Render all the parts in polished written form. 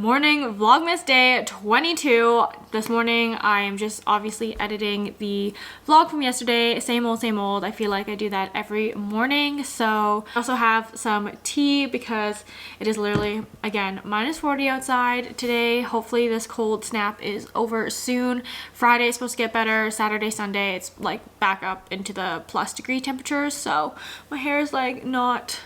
morning, Vlogmas day 22. This morning I am just obviously editing the vlog from yesterday. Same old, same old. I feel like I do that every morning. So I also have some tea because it is literally, again, -40 outside today. Hopefully this cold snap is over soon. Friday is supposed to get better. Saturday, Sunday, it's like back up into the plus degree temperatures. So my hair is like not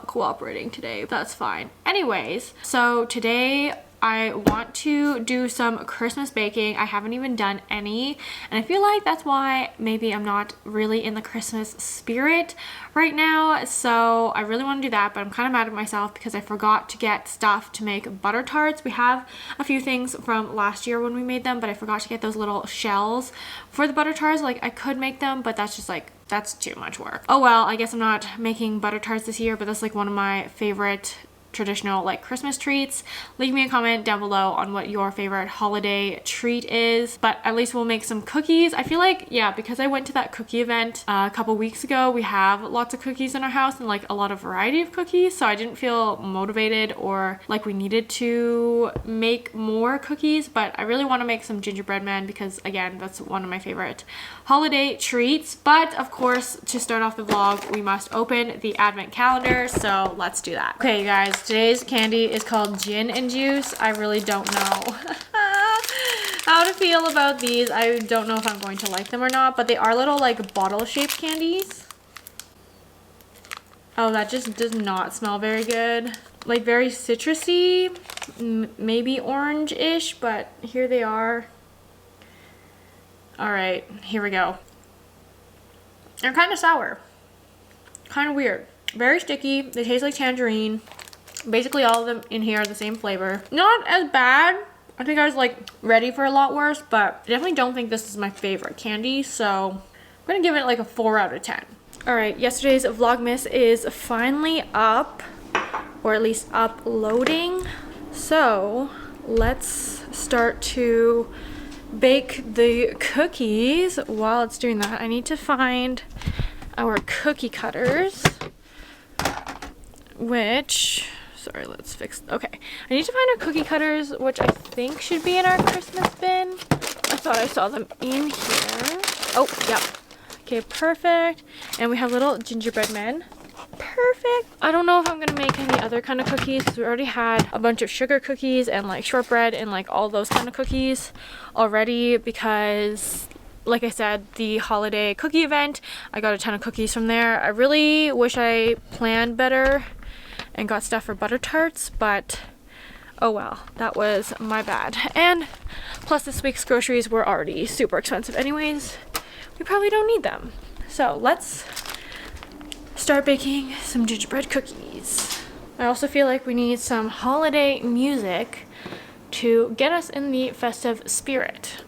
cooperating today. That's fine. Anyways, so today I want to do some Christmas baking. I haven't even done any, and I feel like that's why maybe I'm not really in the Christmas spirit right now. So I really want to do that, but I'm kind of mad at myself because I forgot to get stuff to make butter tarts. We have a few things from last year when we made them, but I forgot to get those little shells for the butter tarts. Like I could make them, but that's just like, that's too much work. Oh well, I guess I'm not making butter tarts this year, but that's like one of my favorite traditional like Christmas treats. Leave me a comment down below on what your favorite holiday treat is, but at least we'll make some cookies. I feel like, yeah, because I went to that cookie event a couple weeks ago, we have lots of cookies in our house and like a lot of variety of cookies, so I didn't feel motivated or like we needed to make more cookies. But I really want to make some gingerbread men because, again, that's one of my favorite holiday treats. But of course, to start off the vlog, we must open the advent calendar, so let's do that. Okay, you guys, today's candy is called Gin and Juice. I really don't know how to feel about these. I don't know if I'm going to like them or not, but they are little like bottle shaped candies. Oh, that just does not smell very good. Like very citrusy, maybe orange-ish, but here they are. All right, here we go. They're kind of sour, kind of weird, very sticky. They taste like tangerine. Basically all of them in here are the same flavor. Not as bad. I think I was like ready for a lot worse, but I definitely don't think this is my favorite candy, so I'm gonna give it like a 4 out of 10. All right, yesterday's Vlogmas is finally up, or at least uploading. So let's start to bake the cookies. While it's doing that, I need to find our cookie cutters, which, sorry, let's fix, okay. I need to find our cookie cutters, which I think should be in our Christmas bin. I thought I saw them in here. Oh, yep. Okay, perfect. And we have little gingerbread men. Perfect. I don't know if I'm gonna make any other kind of cookies because we already had a bunch of sugar cookies and like shortbread and like all those kind of cookies already, because like I said, the holiday cookie event, I got a ton of cookies from there. I really wish I planned better and got stuff for butter tarts, but oh well, that was my bad. And plus this week's groceries were already super expensive anyways. We probably don't need them. So let's start baking some gingerbread cookies. I also feel like we need some holiday music to get us in the festive spirit.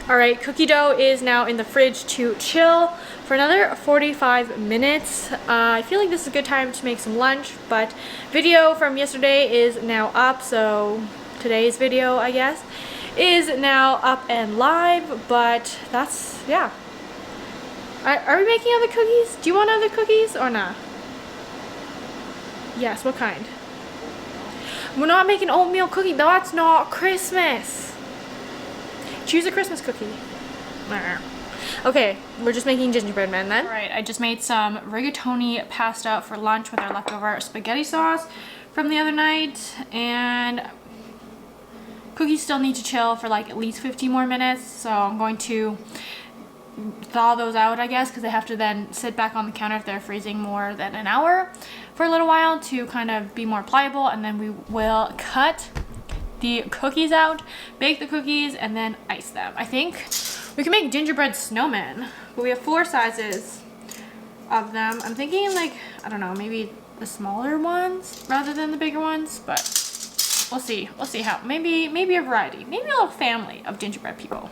All right, cookie dough is now in the fridge to chill for another 45 minutes. I feel like this is a good time to make some lunch, but video from yesterday is now up, so today's video, I guess, is now up and live, but that's, yeah. Are we making other cookies? Do you want other cookies or not? Yes, what kind? We're not making oatmeal cookie. That's not Christmas. Choose a Christmas cookie. Okay, we're just making gingerbread men then. All right, I just made some rigatoni pasta for lunch with our leftover spaghetti sauce from the other night, and cookies still need to chill for like at least 15 more minutes, so I'm going to thaw those out, I guess, because they have to then sit back on the counter if they're freezing more than an hour for a little while to kind of be more pliable, and then we will cut the cookies out, bake the cookies, and then ice them. I think we can make gingerbread snowmen, but we have 4 sizes of them. I'm thinking like, I don't know, maybe the smaller ones rather than the bigger ones, but we'll see. We'll see how, maybe a variety, maybe a little family of gingerbread people.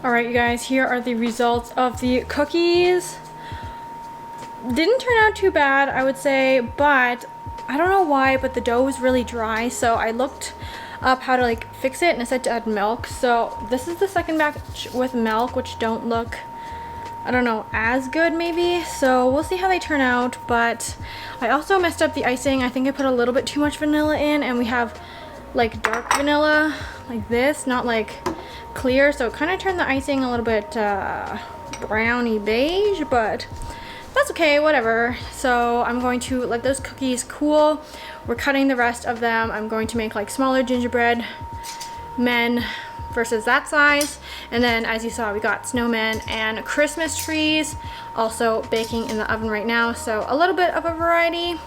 Alright, you guys, here are the results of the cookies. Didn't turn out too bad, I would say, but I don't know why, but the dough was really dry, so I looked up how to like fix it, and it said to add milk. So this is the second batch with milk, which don't look, I don't know, as good maybe. So we'll see how they turn out, but I also messed up the icing. I think I put a little bit too much vanilla in, and we have like dark vanilla like this, not like clear, so it kind of turned the icing a little bit browny beige, but that's okay, whatever. So I'm going to let those cookies cool. We're cutting the rest of them. I'm going to make like smaller gingerbread men versus that size, and then as you saw, we got snowmen and Christmas trees also baking in the oven right now, so a little bit of a variety.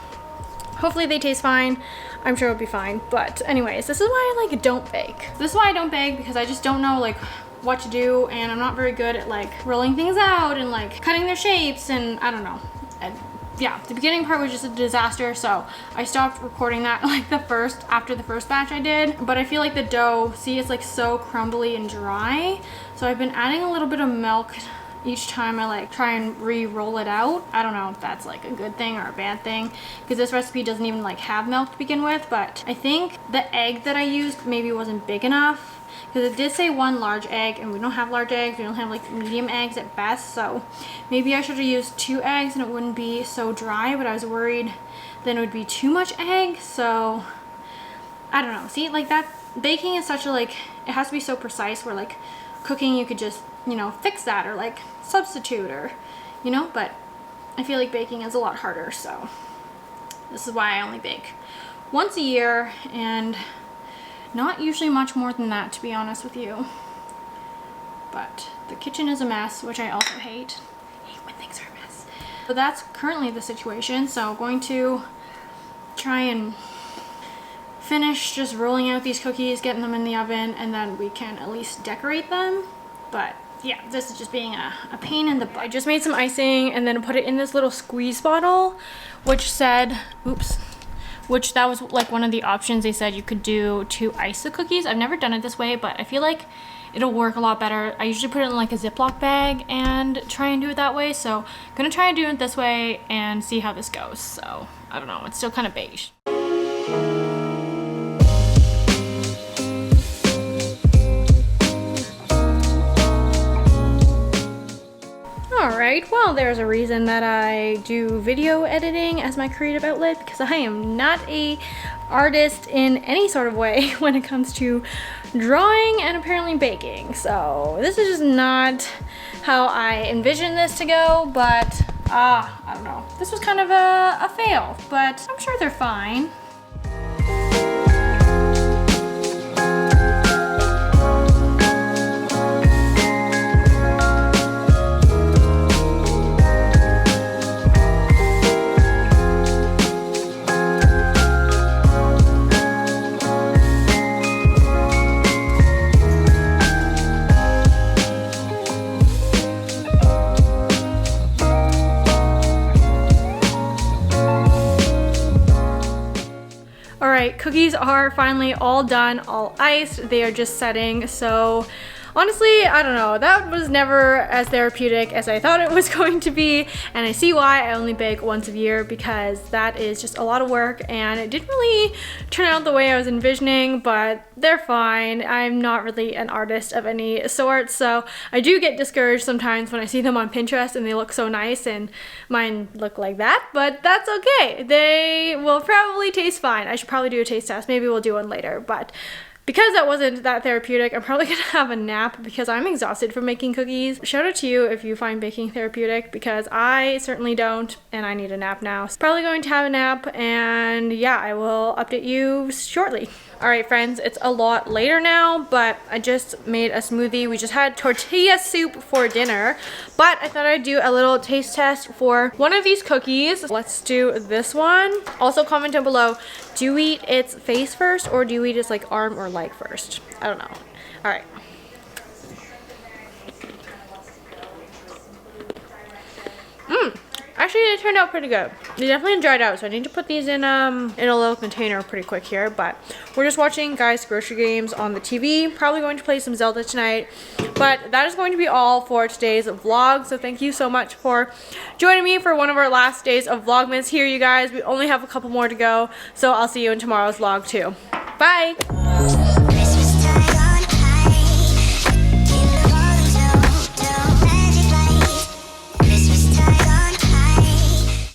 Hopefully they taste fine. I'm sure it'll be fine. But anyways, this is why I like don't bake. This is why I don't bake, because I just don't know like what to do, and I'm not very good at like rolling things out and like cutting their shapes, and I don't know. And yeah, the beginning part was just a disaster, so I stopped recording that like after the first batch I did. But I feel like the dough, see, it's like so crumbly and dry, so I've been adding a little bit of milk each time I like try and re-roll it out. I don't know if that's like a good thing or a bad thing, because this recipe doesn't even like have milk to begin with, but I think the egg that I used maybe wasn't big enough, because it did say 1 large egg, and we don't have large eggs, we don't have like medium eggs at best, so maybe I should have used 2 eggs and it wouldn't be so dry, but I was worried then it would be too much egg, so I don't know. See, like that baking is such a like, it has to be so precise, where like cooking you could just, you know, fix that or like substitute, or you know, but I feel like baking is a lot harder, so this is why I only bake once a year, and not usually much more than that, to be honest with you. But the kitchen is a mess, which I also hate. I hate when But that's currently the situation. So I'm going to try and finish just rolling out these cookies, getting them in the oven, and then we can at least decorate them. But yeah, this is just being a pain in the butt. I just made some icing and then put it in this little squeeze bottle, which said, oops, which that was like one of the options they said you could do to ice the cookies. I've never done it this way, but I feel like it'll work a lot better. I usually put it in like a Ziploc bag and try and do it that way. So I'm gonna try and do it this way and see how this goes. So I don't know, it's still kind of beige. Alright, well, there's a reason that I do video editing as my creative outlet, because I am not a artist in any sort of way when it comes to drawing and apparently baking. So this is just not how I envisioned this to go, but I don't know. This was kind of a fail, but I'm sure they're fine. Alright, cookies are finally all done, all iced. They are just setting. So honestly, I don't know. That was never as therapeutic as I thought it was going to be. And I see why I only bake once a year, because that is just a lot of work and it didn't really turn out the way I was envisioning, but they're fine. I'm not really an artist of any sort, so I do get discouraged sometimes when I see them on Pinterest and they look so nice and mine look like that, but that's okay. They will probably taste fine. I should probably do a taste test. Maybe we'll do one later, but because that wasn't that therapeutic, I'm probably gonna have a nap because I'm exhausted from making cookies. Shout out to you if you find baking therapeutic, because I certainly don't, and I need a nap now. So probably going to have a nap, and yeah, I will update you shortly. All right, friends, it's a lot later now, but I just made a smoothie. We just had tortilla soup for dinner, but I thought I'd do a little taste test for one of these cookies. Let's do this one. Also, comment down below, do you eat its face first or do you eat its like arm or leg first? I don't know. All right. Actually, it turned out pretty good. They definitely dried out, so I need to put these in a little container pretty quick here. But we're just watching Guys Grocery Games on the TV. Probably going to play some Zelda tonight. But that is going to be all for today's vlog. So thank you so much for joining me for one of our last days of Vlogmas here, you guys. We only have a couple more to go, so I'll see you in tomorrow's vlog too. Bye!